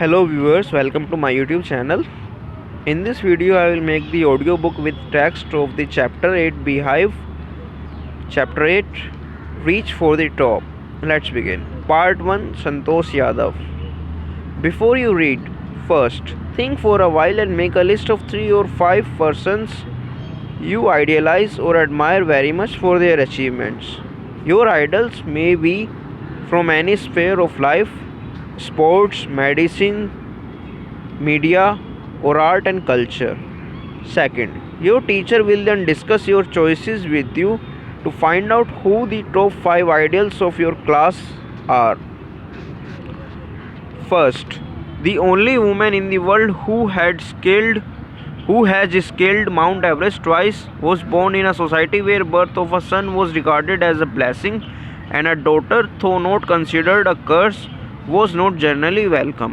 Hello viewers, welcome to my YouTube channel. In this video I will make the audiobook with text of the chapter 8 Beehive. Chapter 8 Reach for the Top. Let's begin. Part 1 Santosh Yadav. Before you read, first think for a while and make a list of 3 or 5 persons you idealize or admire very much for their achievements. Your idols may be from any sphere of life: sports, medicine, media, or art and culture. Second, your teacher will then discuss your choices with you to find out who the top 5 ideals of your class are. First, the only woman in the world who has scaled Mount Everest twice was born in a society where birth of a son was regarded as a blessing and a daughter, though not considered a curse, was not generally welcome.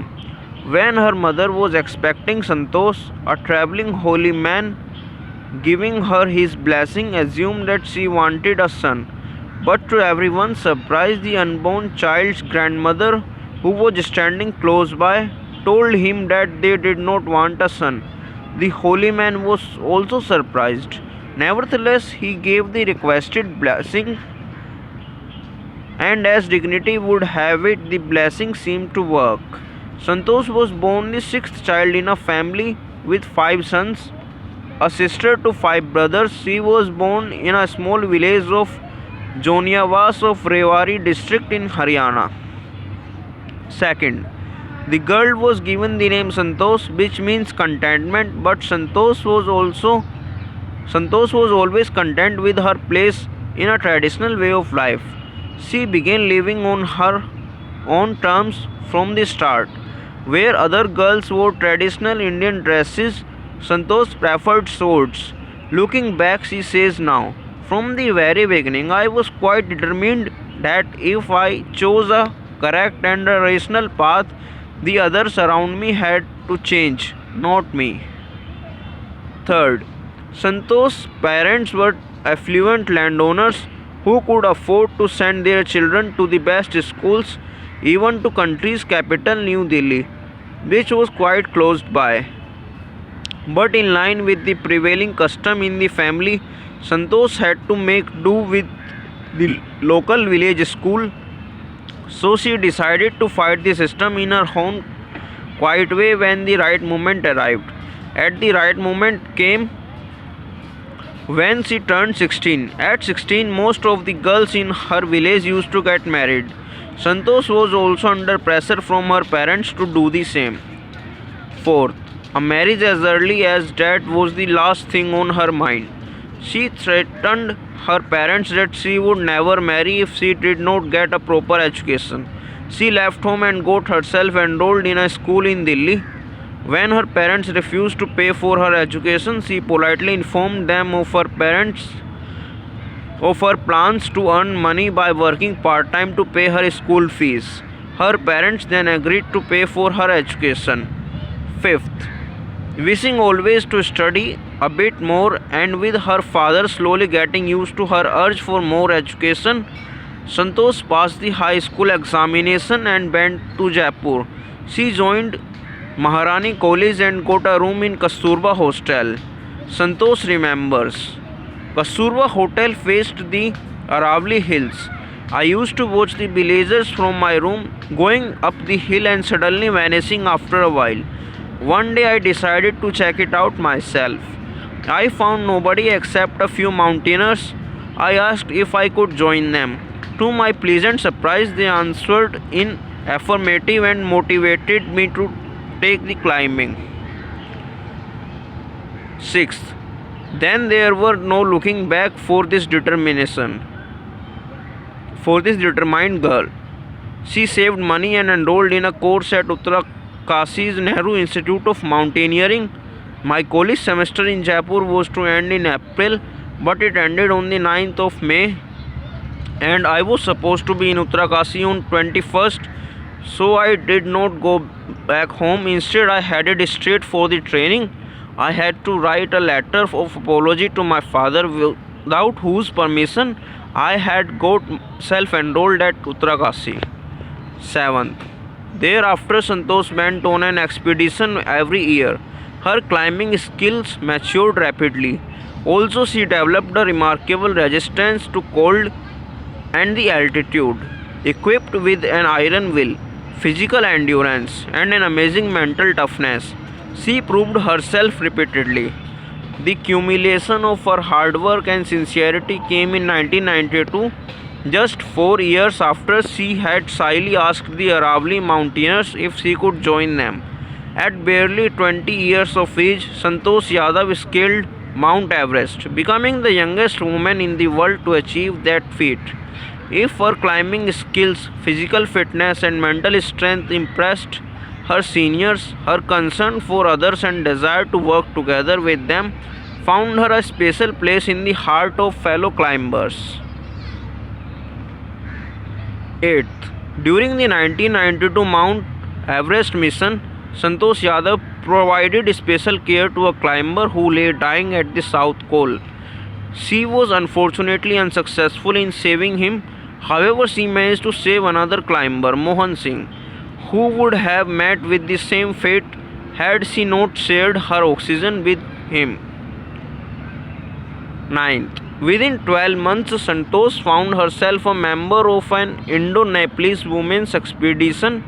When her mother was expecting Santosh, a traveling holy man giving her his blessing assumed that she wanted a son. But to everyone's surprise, the unborn child's grandmother, who was standing close by, told him that they did not want a son. The holy man was also surprised. Nevertheless, he gave the requested blessing, and as dignity would have it, the blessing seemed to work. Santosh was born the sixth child in a family with 5 sons, a sister to 5 brothers. She was born in a small village of Joniawas of Rewari district in Haryana. Second, the girl was given the name Santosh, which means contentment, but Santosh was always content with her place in a traditional way of life. She began living on her own terms from the start. Where other girls wore traditional Indian dresses, Santosh preferred swords. Looking back, she says now, "From the very beginning, I was quite determined that if I chose a correct and a rational path, the others around me had to change, not me." Third, Santosh's parents were affluent landowners who could afford to send their children to the best schools, even to country's capital New Delhi, which was quite close by. But in line with the prevailing custom in the family, Santosh had to make do with the local village school, so she decided to fight the system in her own quiet way when the right moment arrived. At the right moment came when she turned 16. At 16, most of the girls in her village used to get married. Santosh was also under pressure from her parents to do the same. Fourth, a marriage as early as that was the last thing on her mind. She threatened her parents that she would never marry if she did not get a proper education. She left home and got herself enrolled in a school in Delhi. When her parents refused to pay for her education, she politely informed them of her plans to earn money by working part-time to pay her school fees. Her parents then agreed to pay for her education. Fifth, wishing always to study a bit more and with her father slowly getting used to her urge for more education, Santosh passed the high school examination and went to Jaipur. She joined Maharani College and got a room in Kasturba Hostel. Santosh remembers, Kasturba Hotel faced the Aravali Hills. I used to watch the villagers from my room going up the hill and suddenly vanishing after a while. One day I decided to check it out myself. I found nobody except a few mountaineers. I asked if I could join them. To my pleasant surprise, they answered in affirmative and motivated me to take the climbing. Sixth, then there were no looking back for this determined girl. She saved money and enrolled in a course at Uttarkashi's Nehru Institute of Mountaineering. My college semester in Jaipur was to end in April, but it ended on the 9th of May, and I was supposed to be in Uttarkashi on 21st, so I did not go back home. Instead, I headed straight for the training. I had to write a letter of apology to my father, without whose permission I had got self-enrolled at Uttarkashi. 7th, Thereafter, Santosh went on an expedition every year. Her climbing skills matured rapidly. Also, she developed a remarkable resistance to cold and the altitude. Equipped with an iron will, physical endurance, and an amazing mental toughness, she proved herself repeatedly. The culmination of her hard work and sincerity came in 1992, just 4 years after she had shyly asked the Aravalli mountaineers if she could join them. At barely 20 years of age, Santosh Yadav scaled Mount Everest, becoming the youngest woman in the world to achieve that feat. If her climbing skills, physical fitness, and mental strength impressed her seniors, her concern for others and desire to work together with them found her a special place in the heart of fellow climbers. 8th. During the 1992 Mount Everest mission, Santosh Yadav provided special care to a climber who lay dying at the South Pole. She was unfortunately unsuccessful in saving him. However, she managed to save another climber, Mohan Singh, who would have met with the same fate had she not shared her oxygen with him. 9th. Within 12 months, Santosh found herself a member of an Indo-Nepalese women's expedition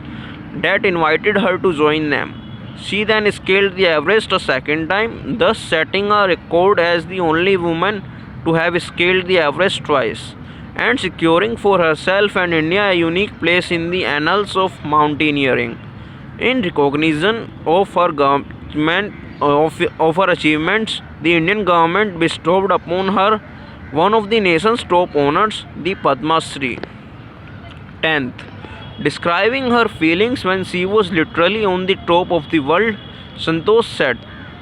that invited her to join them. She then scaled the Everest a second time, thus setting a record as the only woman to have scaled the Everest twice, and securing for herself and India a unique place in the annals of mountaineering. In recognition of her her achievements, the Indian government bestowed upon her one of the nation's top honors, the Padma Shri. 10th. Describing her feelings when she was literally on the top of the world, Santosh said,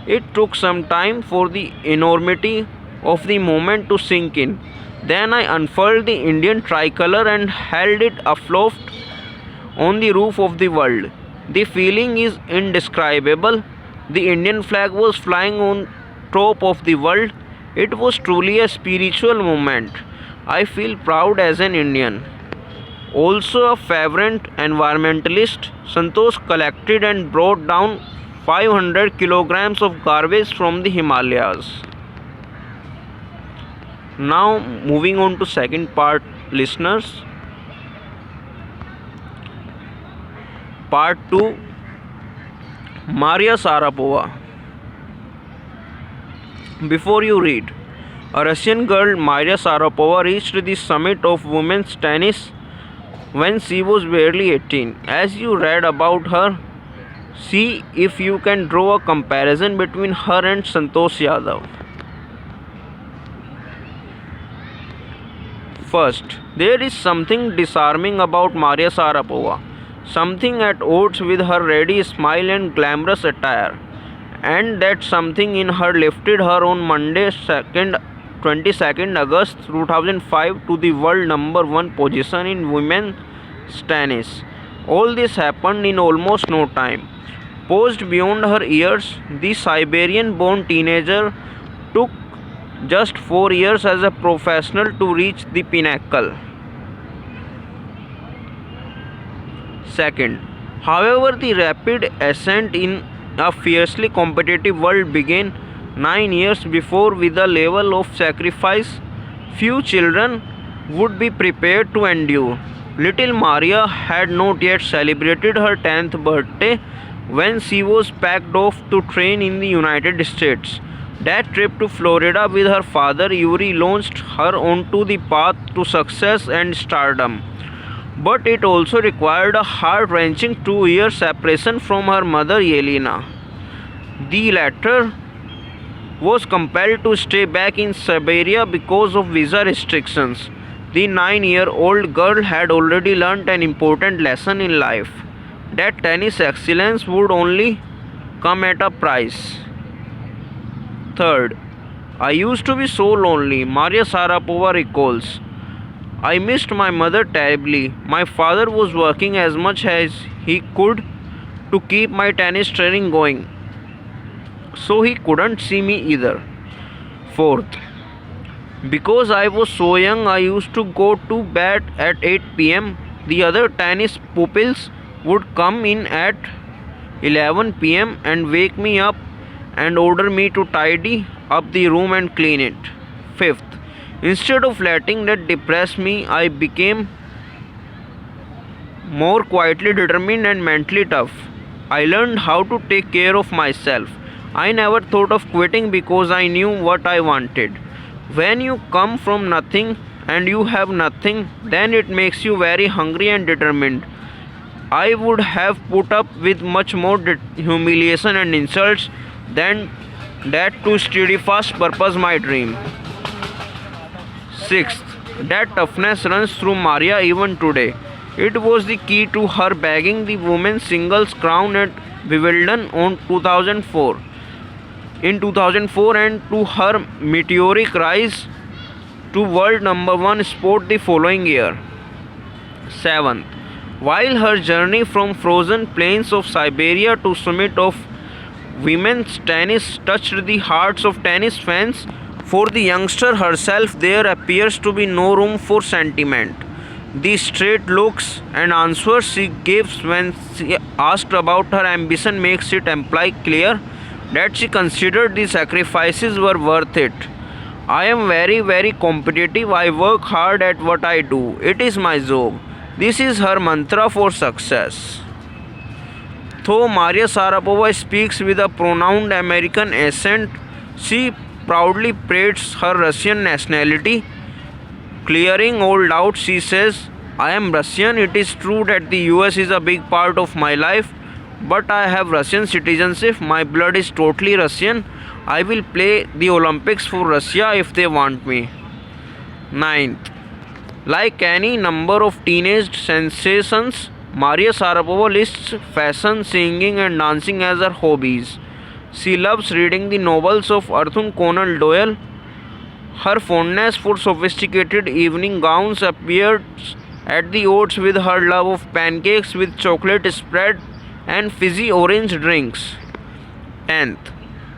"It took some time for the enormity of the moment to sink in. Then I unfurled the Indian tricolor and held it aloft on the roof of the world. The feeling is indescribable. The Indian flag was flying on top of the world. It was truly a spiritual moment. I feel proud as an Indian." Also a fervent environmentalist, Santosh collected and brought down 500 kilograms of garbage from the Himalayas. Now moving on to second part, listeners. Part 2, Maria Sharapova. Before you read, a Russian girl, Maria Sharapova, reached the summit of women's tennis when she was barely 18. As you read about her, see if you can draw a comparison between her and Santosh Yadav. First, there is something disarming about Maria Sharapova, something at odds with her ready smile and glamorous attire, and that something in her lifted her on Monday, 22nd August 2005 to the world number 1 position in women's tennis. All this happened in almost no time. Posed beyond her years, the Siberian-born teenager took just 4 years as a professional to reach the pinnacle. Second, however, the rapid ascent in a fiercely competitive world began 9 years before with a level of sacrifice few children would be prepared to endure. Little Maria had not yet celebrated her 10th birthday when she was packed off to train in the United States. That trip to Florida with her father Yuri launched her onto the path to success and stardom. But it also required a heart-wrenching 2-year separation from her mother Yelena. The latter was compelled to stay back in Siberia because of visa restrictions. The 9-year-old girl had already learned an important lesson in life, that tennis excellence would only come at a price. Third, I used to be so lonely, Maria Sharapova recalls. I missed my mother terribly. My father was working as much as he could to keep my tennis training going, so he couldn't see me either. Fourth, because I was so young, I used to go to bed at 8 p.m. The other tennis pupils would come in at 11 pm and wake me up and order me to tidy up the room and clean it. Fifth, instead of letting that depress me, I became more quietly determined and mentally tough. I learned how to take care of myself. I never thought of quitting because I knew what I wanted. When you come from nothing and you have nothing, then it makes you very hungry and determined. I would have put up with much more humiliation and insults than that to steadfast purpose my dream. Sixth, that toughness runs through Maria even today. It was the key to her bagging the women's singles crown at Wimbledon on 2004. In 2004 and to her meteoric rise to world number one sport the following year. 7th, while her journey from frozen plains of Siberia to summit of women's tennis touched the hearts of tennis fans, for the youngster herself there appears to be no room for sentiment. The straight looks and answers she gives when she asked about her ambition makes it imply clear that she considered the sacrifices were worth it. I am very competitive. I work hard at what I do. It is my job. This is her mantra for success. Though Maria Sharapova speaks with a pronounced American accent, she proudly parades her Russian nationality. Clearing all doubts, she says, I am Russian. It is true that the US is a big part of my life, but I have Russian citizenship. My blood is totally Russian. I will play the Olympics for Russia if they want me. 9th, like any number of teenage sensations, Maria Sharapova lists fashion, singing and dancing as her hobbies. She loves reading the novels of Arthur Conan Doyle. Her fondness for sophisticated evening gowns appears at the odds with her love of pancakes with chocolate spread and fizzy orange drinks. 10th,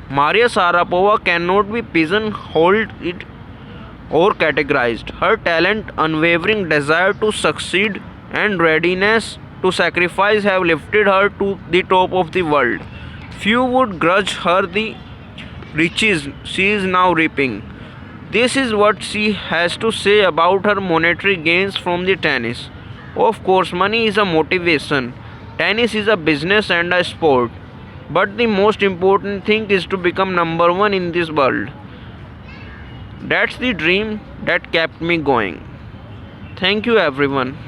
Maria Sharapova cannot be pigeonholed or categorized. Her talent, unwavering desire to succeed, and readiness to sacrifice have lifted her to the top of the world. Few would grudge her the riches she is now reaping. This is what she has to say about her monetary gains from the tennis. Of course, money is a motivation. Tennis is a business and a sport. But the most important thing is to become number one in this world. That's the dream that kept me going. Thank you, everyone.